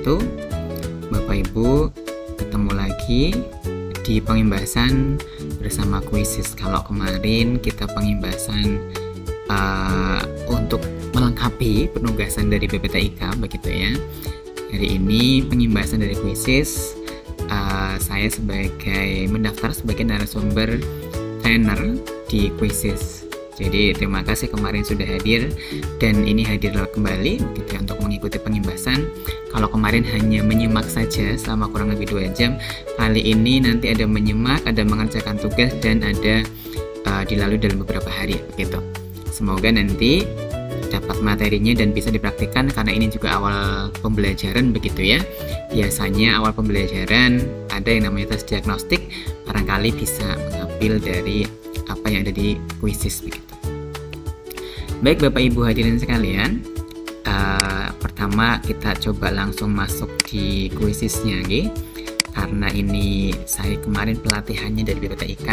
wabarakatuh. Bapak Ibu, ketemu lagi di pengimbasan bersama Kuisis. Kalau kemarin kita pengimbasan untuk melengkapi penugasan dari BPTIK, begitu ya. Hari ini pengimbasan dari Kuisis. Saya mendaftar sebagai narasumber trainer di Kuisis. Jadi terima kasih kemarin sudah hadir, dan ini hadir kembali gitu ya, untuk mengikuti pengimbasan. Kalau kemarin hanya menyimak saja selama kurang lebih 2 jam, kali ini nanti ada menyimak, ada mengerjakan tugas, dan ada dilalui dalam beberapa hari begitu. Semoga nanti dapat materinya dan bisa dipraktikkan, karena ini juga awal pembelajaran begitu ya. Biasanya awal pembelajaran ada yang namanya tes diagnostik, barangkali bisa mengambil dari apa yang ada di Kuisis begitu. Baik Bapak Ibu hadirin sekalian, pertama kita coba langsung masuk di Kuisisnya, karena ini saya kemarin pelatihannya dari BPTIK,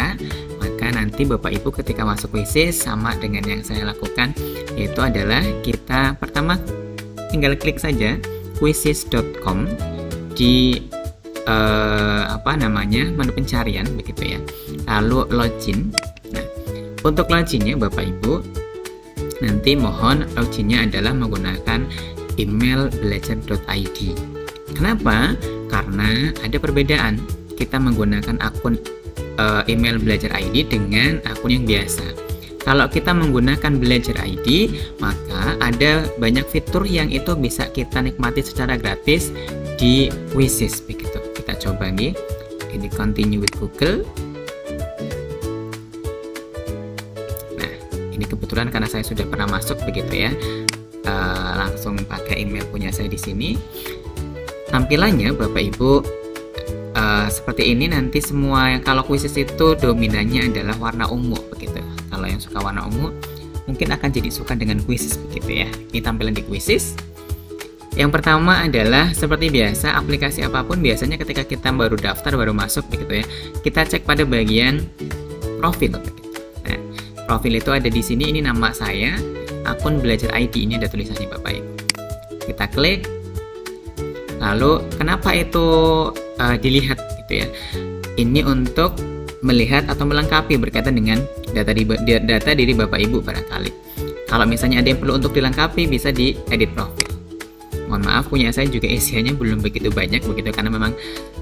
maka nanti Bapak Ibu ketika masuk Kuisis sama dengan yang saya lakukan, yaitu adalah kita pertama tinggal klik saja kuisis.com di menu pencarian begitu ya, lalu login. Nah, untuk loginnya Bapak Ibu nanti mohon loginnya adalah menggunakan email belajar.id. Kenapa? Karena ada perbedaan kita menggunakan akun email belajar ID dengan akun yang biasa. Kalau kita menggunakan belajar ID, maka ada banyak fitur yang itu bisa kita nikmati secara gratis di Kuisis begitu. Kita coba nih, ini continue with Google. Nah, ini kebetulan karena saya sudah pernah masuk begitu ya, langsung pakai email punya saya di sini. Tampilannya Bapak Ibu seperti ini nanti semua. Kalau Kuisis itu dominannya adalah warna ungu begitu. Kalau yang suka warna ungu mungkin akan jadi suka dengan Kuisis begitu ya. Ini tampilan di Kuisis. Yang pertama adalah seperti biasa, aplikasi apapun biasanya ketika kita baru daftar, baru masuk begitu ya, kita cek pada bagian profil begitu. Nah, profil itu ada di sini, ini nama saya, akun belajar ID, ini ada tulisannya Bapak Ibu. Kita klik. Lalu kenapa itu dilihat gitu ya? Ini untuk melihat atau melengkapi berkaitan dengan data diri Bapak Ibu barangkali. Kalau misalnya ada yang perlu untuk dilengkapi, bisa di edit profil. Mohon maaf, punya saya juga isiannya belum begitu banyak begitu, karena memang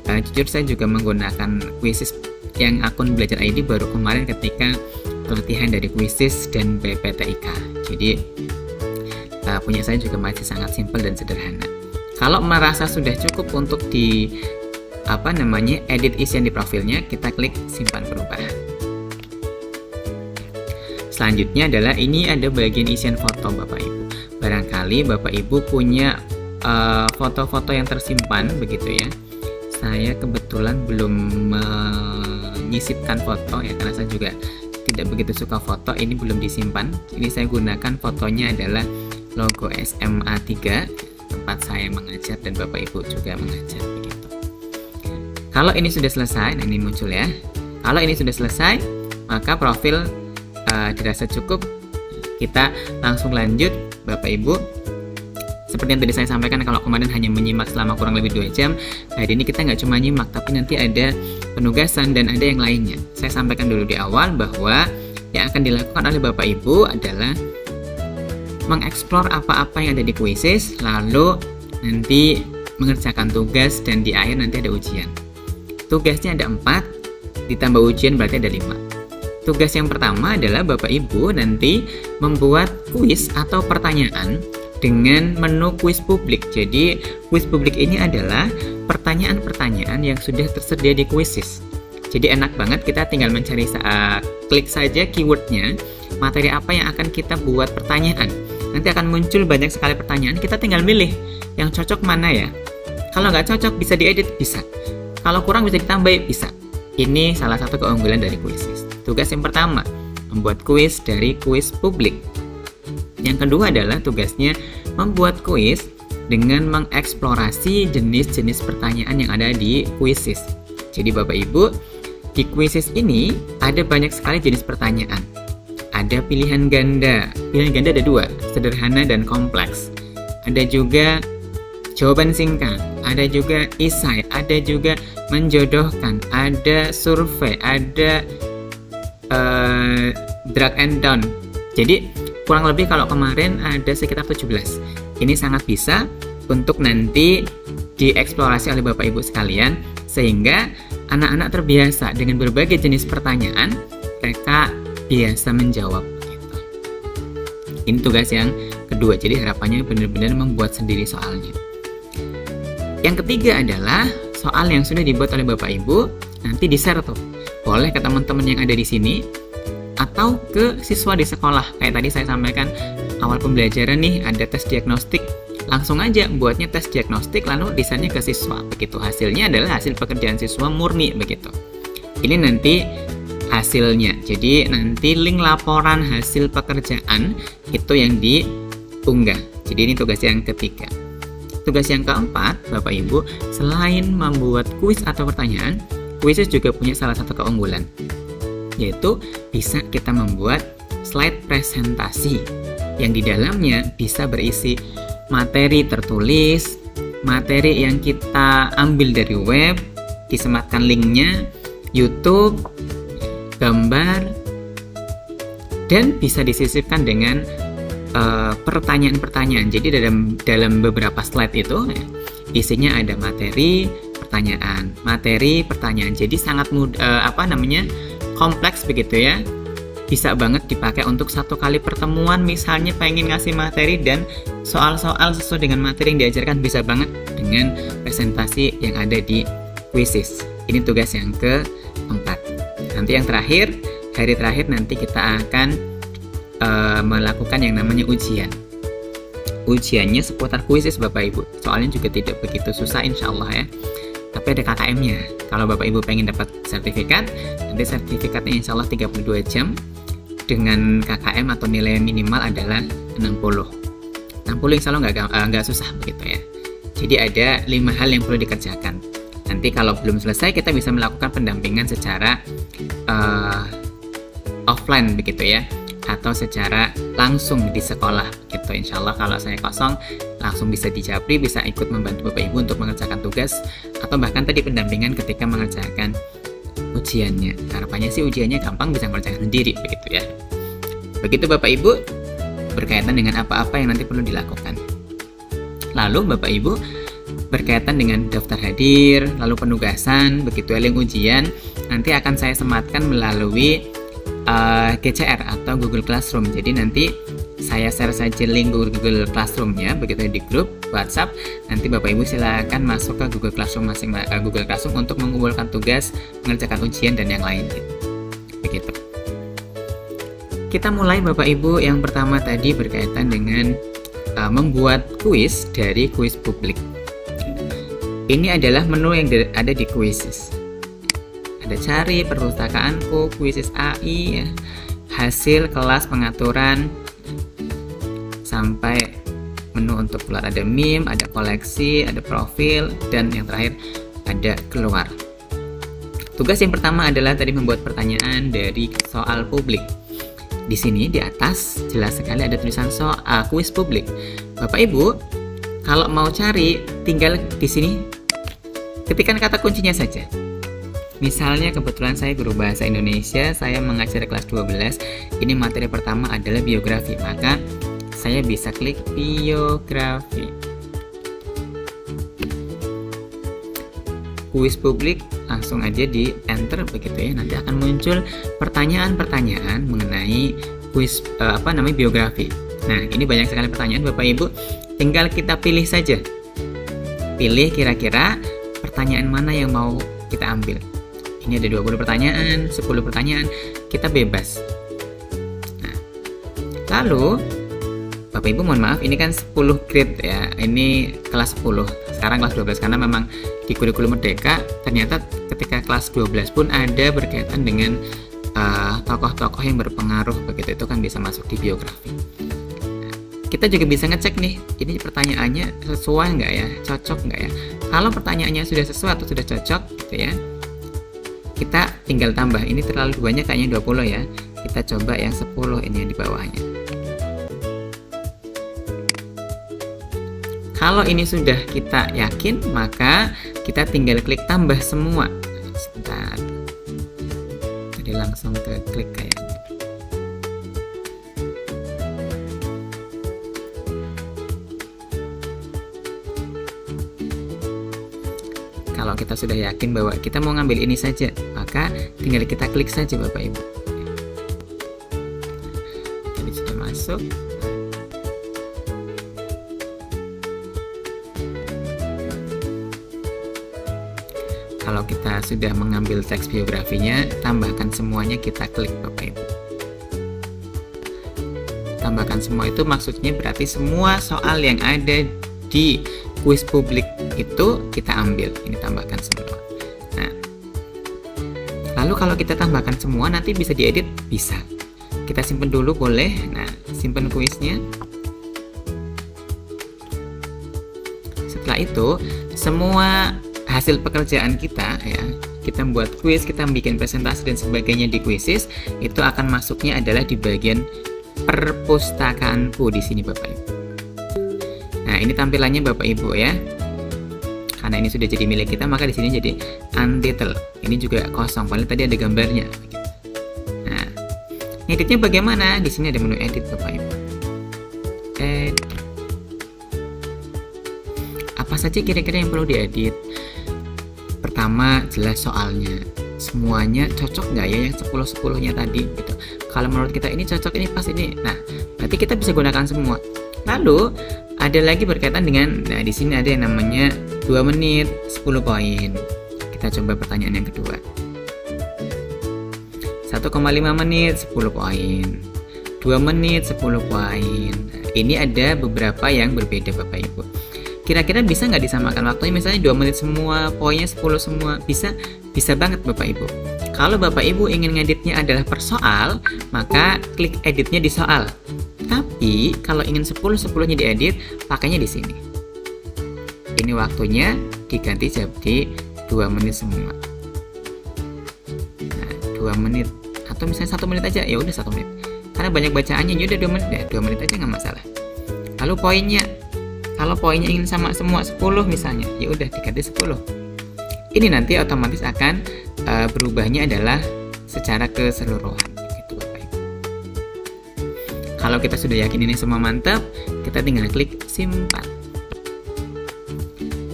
jujur saya juga menggunakan Kuisis yang akun belajar ID baru kemarin ketika pelatihan dari Kuisis dan BPTIK. Jadi punya saya juga masih sangat simpel dan sederhana. Kalau merasa sudah cukup untuk di edit isian di profilnya, kita klik simpan perubahan. Selanjutnya adalah ini ada bagian isian foto Bapak Ibu. Barangkali Bapak Ibu punya foto-foto yang tersimpan begitu ya. Saya kebetulan belum menyisipkan foto ya, karena saya juga tidak begitu suka foto. Ini belum disimpan. Ini saya gunakan fotonya adalah logo SMA 3 tempat saya mengajar dan Bapak Ibu juga mengajar begitu. Kalau ini sudah selesai, nah ini muncul ya. Kalau ini sudah selesai, maka profil dirasa cukup. Kita langsung lanjut Bapak Ibu. Seperti yang tadi saya sampaikan, kalau kemarin hanya menyimak selama kurang lebih 2 jam, hari ini kita nggak cuma nyimak, tapi nanti ada penugasan dan ada yang lainnya. Saya sampaikan dulu di awal bahwa yang akan dilakukan oleh Bapak Ibu adalah mengeksplor apa-apa yang ada di Kuisis, lalu nanti mengerjakan tugas, dan di akhir nanti ada ujian. Tugasnya ada 4, ditambah ujian berarti ada 5. Tugas yang pertama adalah Bapak Ibu nanti membuat kuis atau pertanyaan dengan menu kuis publik. Jadi kuis publik ini adalah pertanyaan-pertanyaan yang sudah tersedia di Kuisis. Jadi enak banget, kita tinggal mencari klik saja keywordnya, materi apa yang akan kita buat pertanyaan. Nanti akan muncul banyak sekali pertanyaan, kita tinggal milih yang cocok mana ya. Kalau nggak cocok bisa diedit, bisa. Kalau kurang bisa ditambah, bisa. Ini salah satu keunggulan dari Kuisis. Tugas yang pertama, membuat kuis dari kuis publik. Yang kedua adalah tugasnya membuat kuis dengan mengeksplorasi jenis-jenis pertanyaan yang ada di Kuisis. Jadi Bapak Ibu, di Kuisis ini ada banyak sekali jenis pertanyaan. Ada pilihan ganda. Pilihan ganda ada 2, sederhana dan kompleks. Ada juga jawaban singkat, ada juga isai, ada juga menjodohkan, ada survei, ada drag and down. Jadi kurang lebih kalau kemarin ada sekitar 17. Ini sangat bisa untuk nanti dieksplorasi oleh Bapak Ibu sekalian, sehingga anak-anak terbiasa dengan berbagai jenis pertanyaan, mereka biasa menjawab gitu. Ini tugas yang kedua, jadi harapannya benar-benar membuat sendiri soalnya. Yang ketiga adalah soal yang sudah dibuat oleh Bapak Ibu, nanti di-share tuh. Boleh ke teman-teman yang ada di sini, atau ke siswa di sekolah. Kayak tadi saya sampaikan awal pembelajaran nih, ada tes diagnostik. Langsung aja buatnya tes diagnostik, lalu desainnya ke siswa. Begitu, hasilnya adalah hasil pekerjaan siswa murni begitu. Ini nanti hasilnya. Jadi nanti link laporan hasil pekerjaan itu yang diunggah. Jadi ini tugas yang ketiga. Tugas yang keempat, Bapak Ibu, selain membuat kuis atau pertanyaan, kuis juga punya salah satu keunggulan, yaitu bisa kita membuat slide presentasi yang di dalamnya bisa berisi materi tertulis, materi yang kita ambil dari web, disematkan linknya, YouTube, gambar, dan bisa disisipkan dengan pertanyaan-pertanyaan. Jadi dalam beberapa slide itu isinya ada materi, pertanyaan. Jadi sangat kompleks begitu ya. Bisa banget dipakai untuk satu kali pertemuan, misalnya pengen ngasih materi dan soal-soal sesuai dengan materi yang diajarkan, bisa banget dengan presentasi yang ada di Quizzes. Ini tugas yang keempat. Nanti yang terakhir, hari terakhir nanti kita akan melakukan yang namanya ujian. Ujiannya seputar Quizzes Bapak Ibu. Soalnya juga tidak begitu susah insya Allah ya. Tapi ada KKM-nya. Kalau Bapak Ibu pengen dapat sertifikat, nanti sertifikatnya insya Allah 32 jam dengan KKM atau nilai minimal adalah 60. 60 insya Allah nggak susah begitu ya. Jadi ada 5 hal yang perlu dikerjakan. Nanti kalau belum selesai, kita bisa melakukan pendampingan secara offline begitu ya, atau secara langsung di sekolah gitu. Insya Allah kalau saya kosong, langsung bisa di Japri, bisa ikut membantu Bapak Ibu untuk mengerjakan tugas, atau bahkan tadi pendampingan ketika mengerjakan ujiannya. Harapannya sih ujiannya gampang, bisa mengerjakan sendiri begitu ya. Begitu Bapak Ibu, berkaitan dengan apa-apa yang nanti perlu dilakukan. Lalu Bapak Ibu, berkaitan dengan daftar hadir, lalu penugasan, begitu ya, link ujian, nanti akan saya sematkan melalui GCR atau Google Classroom. Jadi nanti saya share saja link Google Classroom-nya begitu di grup WhatsApp. Nanti Bapak Ibu silakan masuk ke Google Classroom Google Classroom untuk mengumpulkan tugas, mengerjakan ujian dan yang lain. Begitu. Kita mulai Bapak Ibu. Yang pertama tadi berkaitan dengan membuat kuis dari kuis publik. Ini adalah menu yang ada di Quizzes. Ada cari, perpustakaanku, Quizzes AI, ya, hasil kelas pengaturan, sampai menu untuk keluar. Ada meme, ada koleksi, ada profil, dan yang terakhir ada keluar. Tugas yang pertama adalah tadi membuat pertanyaan dari soal publik. Di sini di atas jelas sekali ada tulisan soal kuis publik. Bapak Ibu, kalau mau cari tinggal di sini ketikkan kata kuncinya saja. Misalnya kebetulan saya guru bahasa Indonesia, saya mengajar kelas 12. Ini materi pertama adalah biografi, maka saya bisa klik biografi. Kuis publik, langsung aja di enter begitu ya. Nanti akan muncul pertanyaan-pertanyaan mengenai kuis biografi. Nah, ini banyak sekali pertanyaan Bapak Ibu. Tinggal kita pilih saja. Pilih kira-kira pertanyaan mana yang mau kita ambil. Ini ada 20 pertanyaan, 10 pertanyaan, kita bebas. Nah, lalu Bapak Ibu mohon maaf, ini kan 10 grade ya. Ini kelas 10. Sekarang kelas 12 karena memang di kurikulum Merdeka ternyata ketika kelas 12 pun ada berkaitan dengan tokoh-tokoh yang berpengaruh begitu, itu kan bisa masuk di biografi. Kita juga bisa ngecek nih, ini pertanyaannya sesuai nggak ya, cocok nggak ya. Kalau pertanyaannya sudah sesuai atau sudah cocok gitu ya, kita tinggal tambah. Ini terlalu banyak kayaknya 20 ya. Kita coba yang 10 ini yang di bawahnya. Kalau ini sudah kita yakin, maka kita tinggal klik tambah semua. Sebentar. Jadi langsung ke klik kayaknya. Kalau kita sudah yakin bahwa kita mau ngambil ini saja, maka tinggal kita klik saja Bapak Ibu. Jadi sudah masuk. Kalau kita sudah mengambil teks biografinya, tambahkan semuanya, kita klik Bapak Ibu. Tambahkan semua itu maksudnya berarti semua soal yang ada di kuis publik itu kita ambil. Ini tambahkan semua. Nah, lalu kalau kita tambahkan semua nanti bisa diedit? Bisa. Kita simpan dulu boleh. Nah, simpan kuisnya. Setelah itu, semua hasil pekerjaan kita ya, kita buat kuis, kita bikin presentasi dan sebagainya di Quizizz, itu akan masuknya adalah di bagian perpustakaanku di sini Bapak Ibu. Nah, ini tampilannya Bapak Ibu ya. Karena ini sudah jadi milik kita, maka di sini jadi untitled. Ini juga kosong, paling tadi ada gambarnya. Nah, editnya bagaimana? Di sini ada menu edit Bapak Ibu. Edit. Apa saja kira-kira yang perlu diedit? Pertama, jelas soalnya. Semuanya cocok nggak ya yang 10-10-nya tadi gitu. Kalau menurut kita ini cocok, ini pas ini. Nah, berarti kita bisa gunakan semua. Lalu ada lagi berkaitan dengan, nah di sini ada yang namanya 2 menit 10 poin. Kita coba pertanyaan yang kedua. 1,5 menit 10 poin. 2 menit 10 poin. Nah, ini ada beberapa yang berbeda Bapak Ibu. Kira-kira bisa nggak disamakan waktunya, misalnya 2 menit semua, poinnya 10 semua? Bisa banget Bapak Ibu. Kalau Bapak Ibu ingin ngeditnya adalah per soal, maka klik editnya di soal. Tapi kalau ingin 10-10-nya diedit, pakainya di sini. Ini waktunya diganti jadi 2 menit semua. Nah, 2 menit atau misalnya 1 menit aja, ya udah 1 menit. Karena banyak bacaannya, ya udah 2 menit ya, 2 menit aja nggak masalah. Lalu poinnya, kalau poinnya ingin sama semua 10 misalnya, ya udah diganti 10. Ini nanti otomatis akan berubahnya adalah secara keseluruhan gitu Bapak Ibu. Kalau kita sudah yakin ini semua mantap, kita tinggal klik simpan.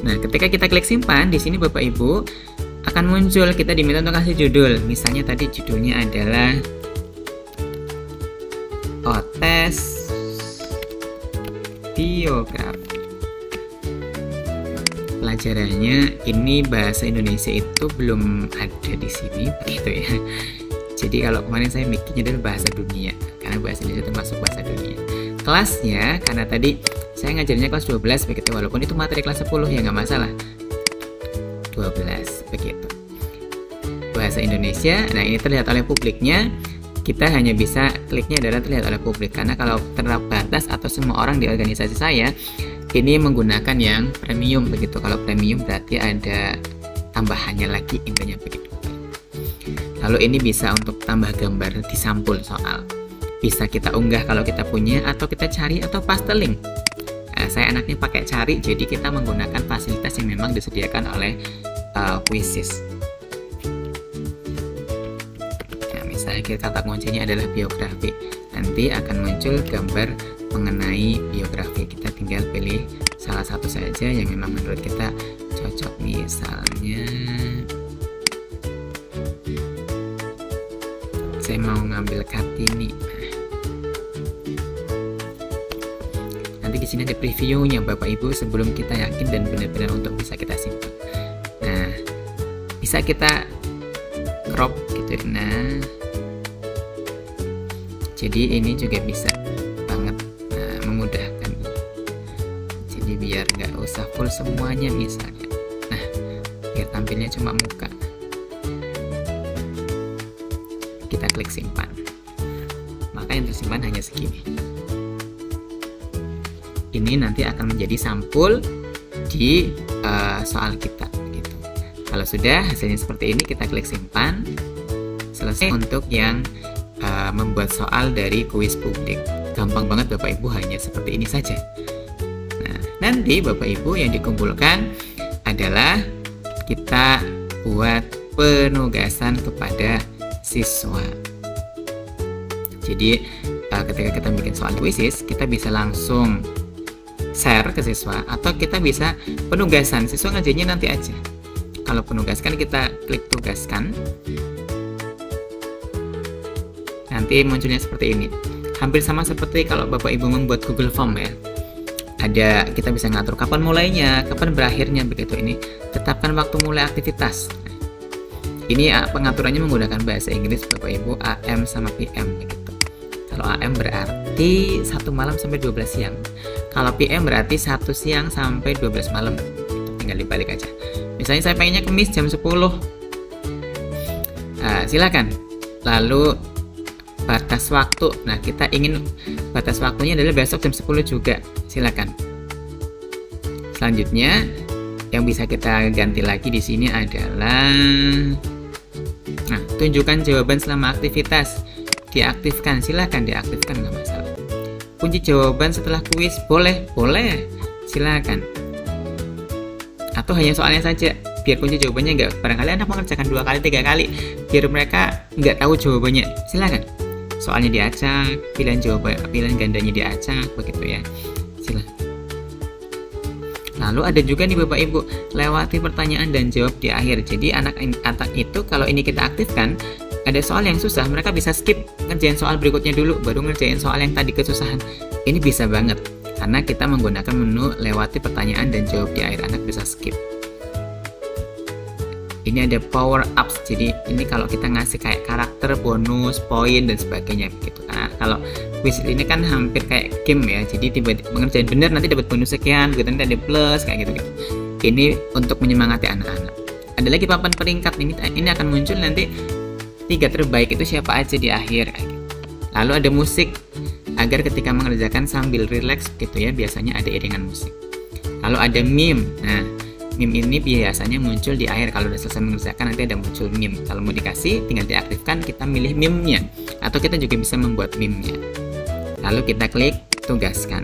Nah, ketika kita klik simpan, di sini Bapak Ibu akan muncul, kita diminta untuk kasih judul. Misalnya tadi judulnya adalah tes biografi. Pelajarannya ini bahasa Indonesia itu belum ada di sini begitu ya. Jadi kalau kemarin saya bikinnya dulu bahasa dunia, karena bahasa Indonesia termasuk bahasa dunia. Kelasnya, karena tadi saya ngajarnya kelas 12 begitu, walaupun itu materi kelas 10 ya nggak masalah. 12 begitu. Bahasa Indonesia, nah ini terlihat oleh publiknya. Kita hanya bisa kliknya adalah terlihat oleh publik, karena kalau terbatas atau semua orang di organisasi saya ini menggunakan yang premium begitu. Kalau premium berarti ada tambahannya lagi, intinya begitu. Lalu ini bisa untuk tambah gambar di sampul soal. Bisa kita unggah kalau kita punya, atau kita cari atau paste link. Nah, saya anaknya pakai cari, jadi kita menggunakan fasilitas yang memang disediakan oleh Quizizz. Nah, misalnya kata kuncinya adalah biografi, nanti akan muncul gambar mengenai biografi. Kita tinggal pilih salah satu saja yang memang menurut kita cocok. Misalnya saya mau ngambil Kartini. Nanti di sini ada previewnya Bapak Ibu sebelum kita yakin dan benar-benar untuk bisa kita simpan. Nah, bisa kita crop gitu. Nah, jadi ini juga bisa memudahkan, jadi biar nggak usah full semuanya misalnya. Nah, biar tampilnya cuma muka, kita klik simpan, maka yang tersimpan hanya segini. Ini nanti akan menjadi sampul di soal kita gitu. Kalau sudah hasilnya seperti ini, kita klik simpan. Selesai untuk yang membuat soal dari kuis publik. Gampang banget Bapak Ibu, hanya seperti ini saja. Nah, Nanti Bapak Ibu yang dikumpulkan adalah kita buat penugasan kepada siswa. Jadi ketika kita bikin soal kuisis, kita bisa langsung share ke siswa, atau kita bisa penugasan, siswa ngerjainnya nanti aja. Kalau penugaskan, kita klik tugaskan, nanti munculnya seperti ini. Hampir sama seperti kalau Bapak Ibu membuat Google Form ya. Kita bisa ngatur kapan mulainya, kapan berakhirnya, begitu. Ini tetapkan waktu mulai aktivitas. Ini pengaturannya menggunakan bahasa Inggris Bapak Ibu, AM sama PM gitu. Kalau AM berarti 1 malam sampai 12 siang. Kalau PM berarti 1 siang sampai 12 malam. Tinggal dibalik aja. Misalnya saya pengennya Kamis jam 10. Silakan. Lalu batas waktu. Nah, kita ingin batas waktunya adalah besok jam 10 juga. Silakan. Selanjutnya yang bisa kita ganti lagi di sini adalah tunjukkan jawaban selama aktivitas. Diaktifkan, silakan diaktifkan, nggak masalah. Kunci jawaban setelah kuis, boleh, silakan. Atau hanya soalnya saja, biar kunci jawabannya nggak, barangkali anak mengerjakan 2 kali, 3 kali, biar mereka nggak tahu jawabannya, silakan. Soalnya diacak, pilihan gandanya diacak, begitu ya, silakan. Lalu ada juga nih Bapak Ibu, lewati pertanyaan dan jawab di akhir. Jadi anak itu kalau ini kita aktifkan, ada soal yang susah, mereka bisa skip, ngerjain soal berikutnya dulu, baru ngerjain soal yang tadi kesusahan. Ini bisa banget, karena kita menggunakan menu lewati pertanyaan dan jawab di akhir, anak bisa skip. Ini ada power ups, jadi ini kalau kita ngasih kayak karakter, bonus, poin, dan sebagainya gitu. Nah, kalau quiz ini kan hampir kayak game ya, jadi tiba-tiba mengerjain benar nanti dapat bonus sekian, begitu nanti ada plus kayak gitu. Ini untuk menyemangati anak-anak. Ada lagi papan peringkat, ini akan muncul nanti 3 terbaik itu siapa aja di akhir. Lalu ada musik agar ketika mengerjakan sambil relax gitu ya, biasanya ada iringan musik. Lalu ada meme. Nah, meme ini biasanya muncul di akhir. Kalau udah selesai mengerjakan nanti ada muncul meme. Kalau mau dikasih tinggal diaktifkan, kita milih meme-nya, atau kita juga bisa membuat meme-nya. Lalu kita klik tugaskan.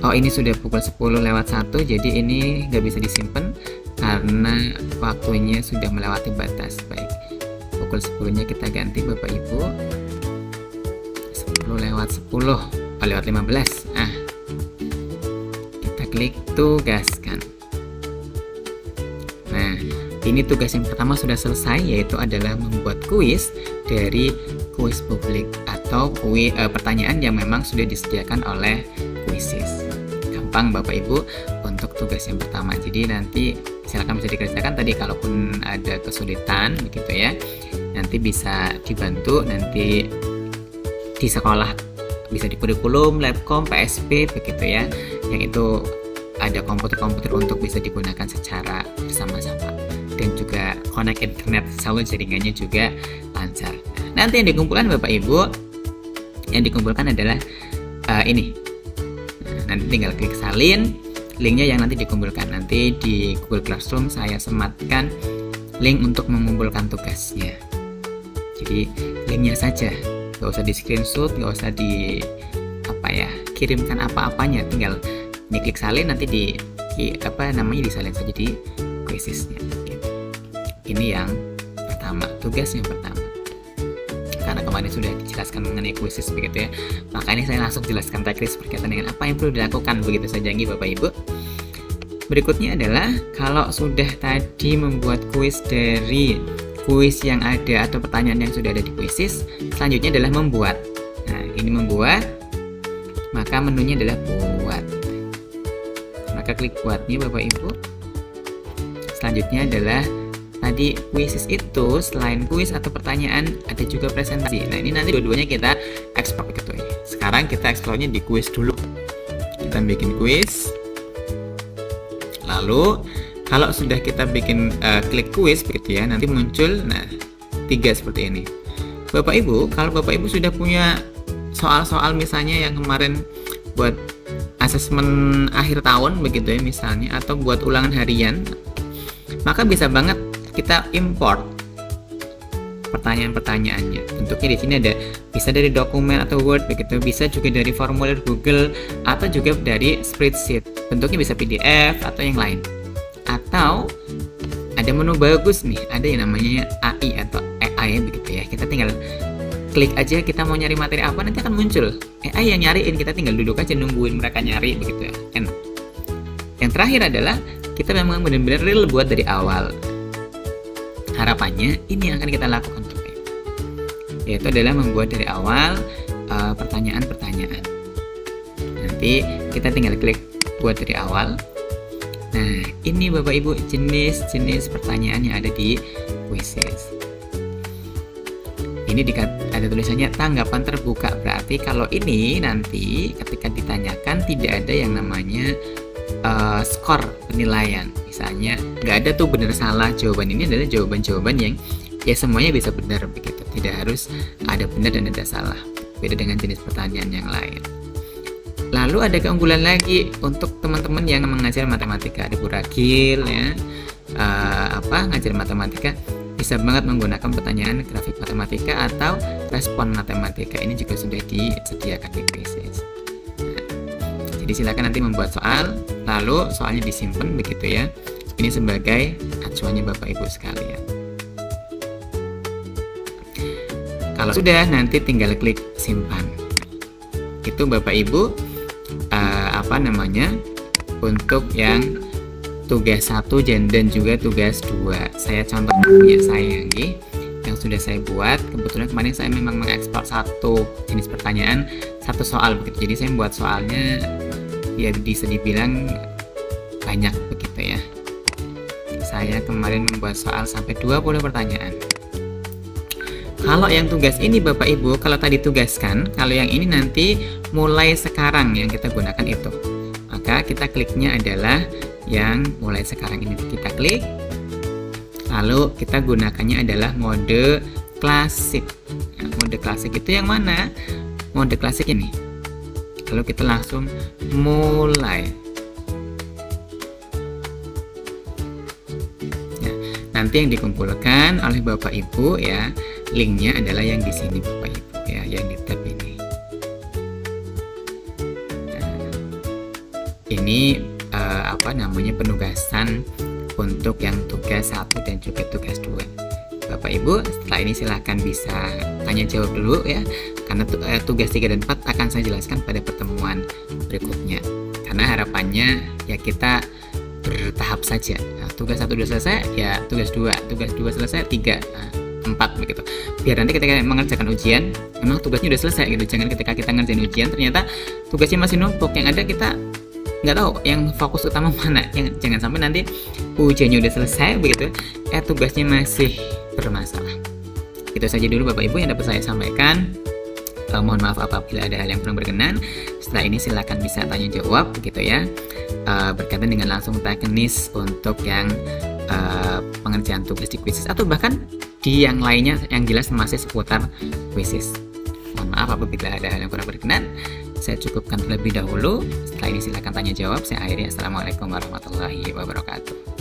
Oh, ini sudah pukul 10:01, jadi ini nggak bisa disimpan karena waktunya sudah melewati batas. Baik, pukul 10-nya kita ganti Bapak Ibu 10:10, lewat 15. Kita klik tugaskan. Nah, ini tugas yang pertama sudah selesai, yaitu adalah membuat kuis dari kuis publik atau pertanyaan yang memang sudah disediakan oleh Quizizz. Gampang Bapak Ibu untuk tugas yang pertama. Jadi nanti silakan bisa dikerjakan. Tadi kalaupun ada kesulitan begitu ya, nanti bisa dibantu nanti di sekolah, bisa di kurikulum, labcom, PSP begitu ya, yang itu ada komputer-komputer untuk bisa digunakan secara bersama-sama, dan juga connect internet, selalu jaringannya juga lancar. Nanti yang dikumpulkan Bapak Ibu, yang dikumpulkan adalah ini. Nanti tinggal klik salin, linknya yang nanti dikumpulkan. Nanti di Google Classroom saya sematkan link untuk mengumpulkan tugasnya. Jadi linknya saja, nggak usah di screenshot, nggak usah kirimkan apa-apanya, tinggal diklik salin, nanti disalin saja di Quizizz-nya. Ini yang pertama, tugas yang pertama. Karena kemarin sudah dijelaskan mengenai Quizizz begitu ya, maka ini saya langsung jelaskan teknis berkaitan dengan apa yang perlu dilakukan, begitu saja Bapak Ibu. Berikutnya adalah kalau sudah tadi membuat kuis dari kuis yang ada atau pertanyaan yang sudah ada di Quizizz, selanjutnya adalah membuat. Nah, ini membuat, maka menunya adalah buat. Maka klik buatnya Bapak Ibu. Selanjutnya adalah tadi Quizizz itu selain kuis atau pertanyaan ada juga presentasi. Nah, ini nanti dua-duanya kita ekspor gitu ya. Sekarang kita eksplornya di kuis dulu. Kita bikin kuis. Lalu kalau sudah kita bikin klik kuis begitu ya, nanti muncul 3 seperti ini. Bapak Ibu, kalau Bapak Ibu sudah punya soal-soal misalnya yang kemarin buat asesmen akhir tahun begitu ya misalnya, atau buat ulangan harian, maka bisa banget kita import pertanyaan-pertanyaannya. Bentuknya di sini ada bisa dari dokumen atau Word begitu, bisa juga dari formulir Google atau juga dari spreadsheet. Bentuknya bisa PDF atau yang lain. Atau ada menu bagus nih, ada yang namanya AI atau AI begitu ya. Kita tinggal klik aja kita mau nyari materi apa, nanti akan muncul AI yang nyariin, kita tinggal duduk aja nungguin mereka nyari begitu ya. Enak. Yang terakhir adalah kita memang benar-benar real buat dari awal. Harapannya ini yang akan kita lakukan, yaitu adalah membuat dari awal pertanyaan-pertanyaan. Nanti kita tinggal klik buat dari awal. Nah, ini Bapak Ibu jenis-jenis pertanyaan yang ada di quizzes. Ini ada tulisannya tanggapan terbuka, berarti kalau ini nanti ketika ditanyakan tidak ada yang namanya skor penilaian. Misalnya nggak ada tuh benar salah, jawaban ini adalah jawaban-jawaban yang ya semuanya bisa benar begitu, tidak harus ada benar dan ada salah, beda dengan jenis pertanyaan yang lain. Lalu ada keunggulan lagi untuk teman-teman yang mengajar matematika, ada Bu Ragil ya, ngajar matematika, bisa banget menggunakan pertanyaan grafik matematika atau respon matematika. Ini juga sudah disediakan di quizzes. Jadi silakan nanti membuat soal, lalu soalnya disimpan begitu ya. Ini sebagai acuannya Bapak Ibu sekalian. Kalau sudah, nanti tinggal klik simpan. Itu Bapak Ibu untuk yang tugas 1 dan juga tugas 2. Saya contoh punya saya yang sudah saya buat. Kebetulan kemarin saya memang mengekspor satu jenis pertanyaan, satu soal begitu. Jadi saya membuat soalnya ya bisa dibilang banyak begitu ya. Saya kemarin membuat soal sampai 20 pertanyaan. Kalau yang tugas ini Bapak Ibu, kalau tadi tugaskan, kalau yang ini nanti mulai sekarang yang kita gunakan itu. Maka kita kliknya adalah yang mulai sekarang ini kita klik. Lalu kita gunakannya adalah mode klasik. Nah, mode klasik itu yang mana? Mode klasik ini. Lalu kita langsung mulai. Nah, nanti yang dikumpulkan oleh Bapak Ibu ya, linknya adalah yang di sini Bapak Ibu ya, yang di tab ini. Nah, ini penugasan untuk yang tugas 1 dan juga tugas 2. Bapak Ibu, setelah ini silahkan bisa tanya jawab dulu ya, karena tugas 3 dan 4 akan saya jelaskan pada pertemuan berikutnya. Karena harapannya ya kita bertahap saja. Nah, tugas 1 sudah selesai, ya tugas 2 selesai, 3, 4 begitu. Biar nanti ketika mengerjakan ujian, memang tugasnya sudah selesai gitu. Jangan ketika kita ngerjain ujian ternyata tugasnya masih numpuk, yang ada kita nggak tahu yang fokus utama mana. Jangan sampai nanti ujiannya udah selesai begitu, tugasnya masih bermasalah. Itu saja dulu Bapak Ibu yang dapat saya sampaikan. Mohon maaf apabila ada hal yang kurang berkenan. Setelah ini silakan bisa tanya jawab begitu ya, berkaitan dengan langsung teknis untuk yang pengerjaan tugas di quizzes atau bahkan di yang lainnya yang jelas masih seputar quizzes. Mohon maaf apabila ada hal yang kurang berkenan. Saya cukupkan terlebih dahulu. Setelah ini silakan tanya jawab. Saya akhiri. Assalamualaikum warahmatullahi wabarakatuh.